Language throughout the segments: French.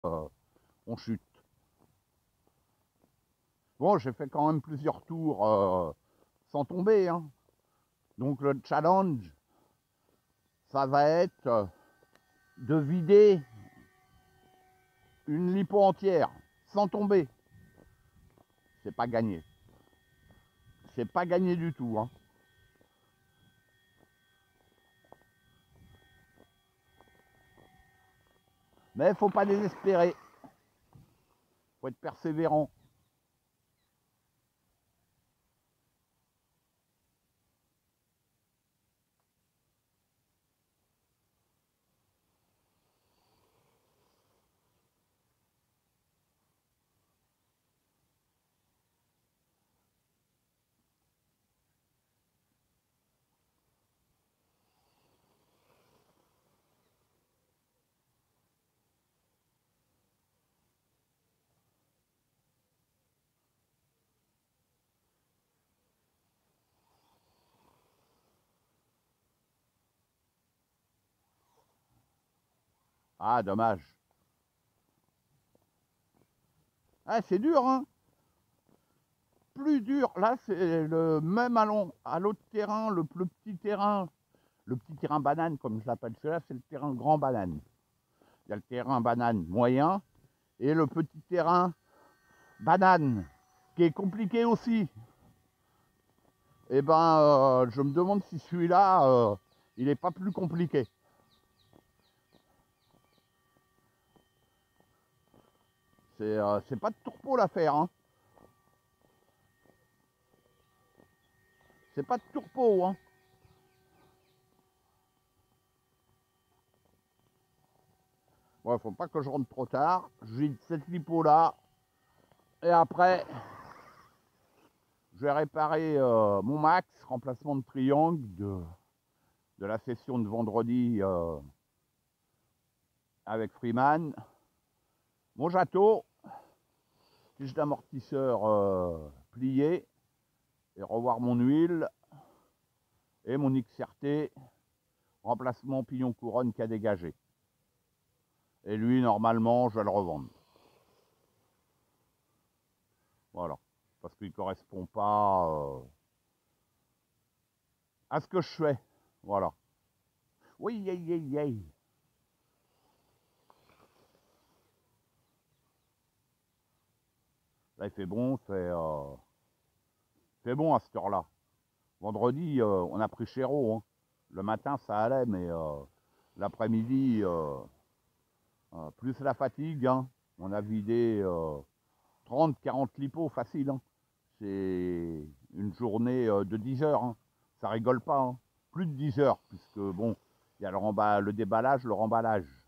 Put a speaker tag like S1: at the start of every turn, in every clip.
S1: on chute. Bon, j'ai fait quand même plusieurs tours sans tomber, hein. Donc le challenge, ça va être de vider une lipo entière sans tomber. C'est pas gagné. C'est pas gagné du tout, hein. Mais il faut pas désespérer. Faut être persévérant. Ah, dommage. Ah, c'est dur, hein. Plus dur. Là, c'est le même à l'autre terrain, le plus petit terrain. Le petit terrain banane, comme je l'appelle. Celui-là, c'est le terrain grand banane. Il y a le terrain banane moyen et le petit terrain banane, qui est compliqué aussi. Eh ben, je me demande si celui-là, il n'est pas plus compliqué. C'est pas de tourpeau l'affaire, hein. C'est pas de tourpeau, hein. Bon, faut pas que je rentre trop tard. Je vide cette lipo-là. Et après, je vais réparer mon max, remplacement de triangle de la session de vendredi avec Freeman. Mon Jato, tige d'amortisseur plié, et revoir mon huile, et mon XRT, remplacement pignon couronne qui a dégagé. Et lui, normalement, je vais le revendre. Voilà. Parce qu'il ne correspond pas à ce que je fais. Voilà. Oui, yay. Là, il fait bon, c'est bon à cette heure-là. Vendredi, on a pris Chéreau, hein. Le matin, ça allait, mais l'après-midi, plus la fatigue, hein. On a vidé 30-40 lipos facile, hein. C'est une journée de 10 heures, hein. Ça rigole pas, hein. Plus de 10 heures, puisque bon, il y a le déballage, le remballage.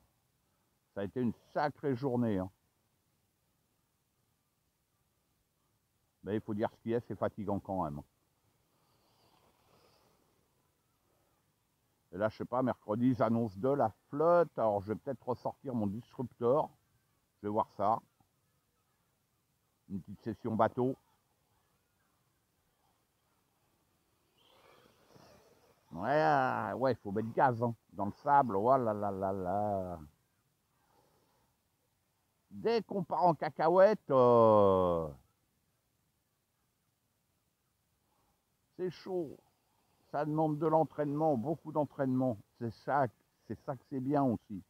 S1: Ça a été une sacrée journée, hein. Mais il faut dire ce qui est, c'est fatigant quand même. Et là, je sais pas, mercredi, ils annoncent de la flotte. Alors, je vais peut-être ressortir mon disruptor. Je vais voir ça. Une petite session bateau. Ouais, il faut mettre gaz, hein, dans le sable. Oh là là là là. Dès qu'on part en cacahuète, c'est chaud. Ça demande de l'entraînement, beaucoup d'entraînement. C'est ça que c'est bien aussi.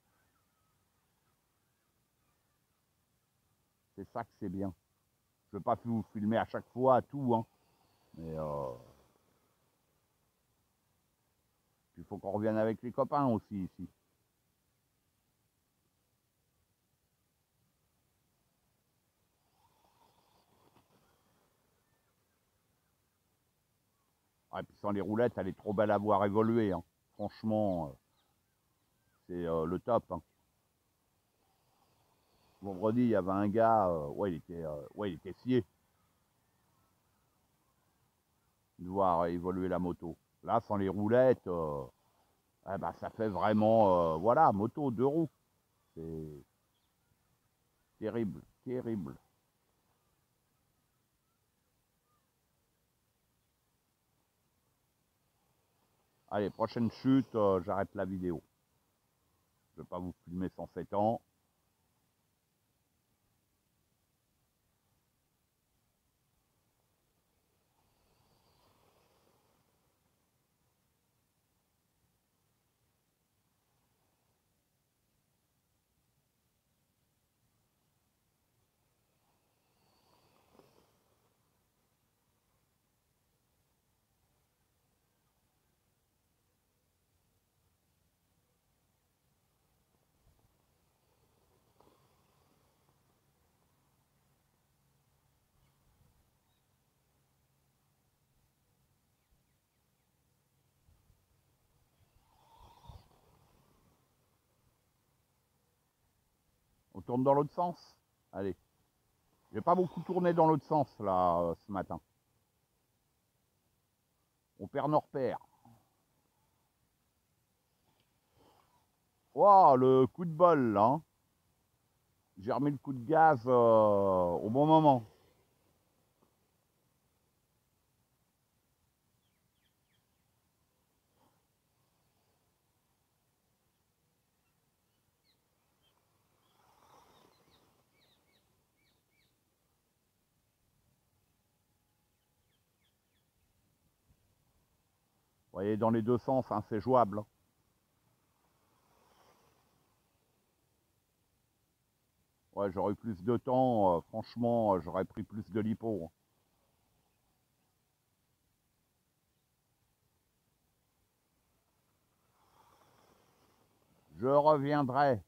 S1: C'est ça que c'est bien. Je ne veux pas vous filmer à chaque fois tout, hein. Mais il faut qu'on revienne avec les copains aussi ici. Ah, et puis sans les roulettes, elle est trop belle à voir évoluer, hein. Franchement, c'est le top, hein. Vendredi, il y avait un gars, il était scié de voir évoluer la moto. Là, sans les roulettes, eh ben, ça fait vraiment, voilà, moto, deux roues. C'est terrible, terrible. Allez, prochaine chute, j'arrête la vidéo. Je ne vais pas vous filmer 107 ans. tourne dans l'autre sens. Allez. J'ai pas beaucoup tourné dans l'autre sens, là, ce matin. On perd nos repères. Waouh, le coup de bol, là. Hein. J'ai remis le coup de gaz au bon moment. Vous voyez, dans les deux sens, hein, c'est jouable. Hein. Ouais, j'aurais eu plus de temps. Franchement, j'aurais pris plus de lipo. Hein. Je reviendrai.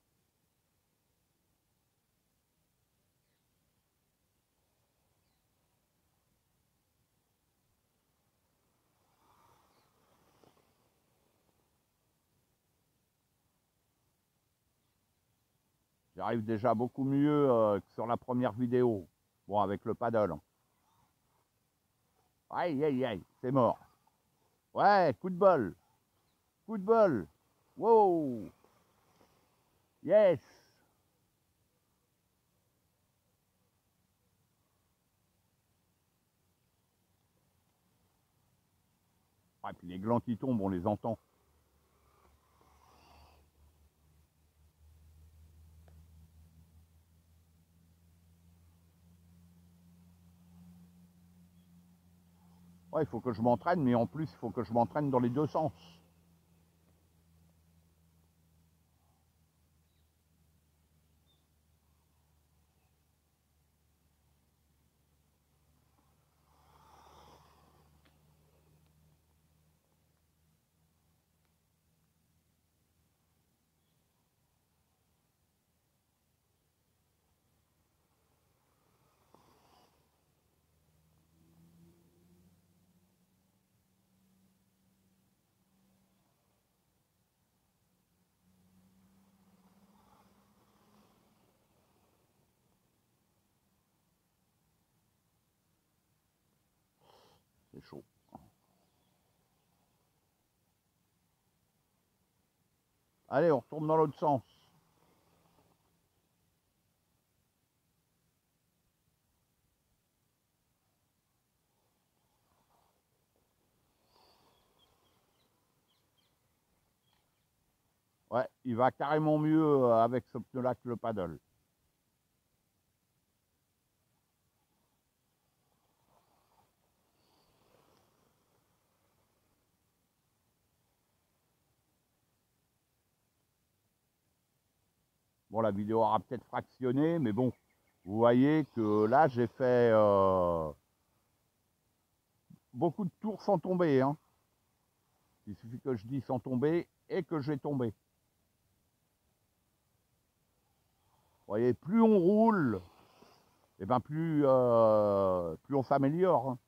S1: J'arrive déjà beaucoup mieux que sur la première vidéo. Bon, avec le paddle. Hein. Aïe, aïe, aïe, c'est mort. Ouais, coup de bol. Coup de bol. Wow. Yes. Ah, et puis les glands qui tombent, on les entend. Ouais, il faut que je m'entraîne, mais en plus, il faut que je m'entraîne dans les deux sens. C'est chaud. Allez, on retourne dans l'autre sens. Ouais, il va carrément mieux avec ce pneu-là que le paddle. Bon, la vidéo aura peut-être fractionné, mais bon, vous voyez que là, j'ai fait beaucoup de tours sans tomber. Hein. Il suffit que je dise sans tomber et que j'ai tombé. Vous voyez, plus on roule, et ben plus on s'améliore. Hein.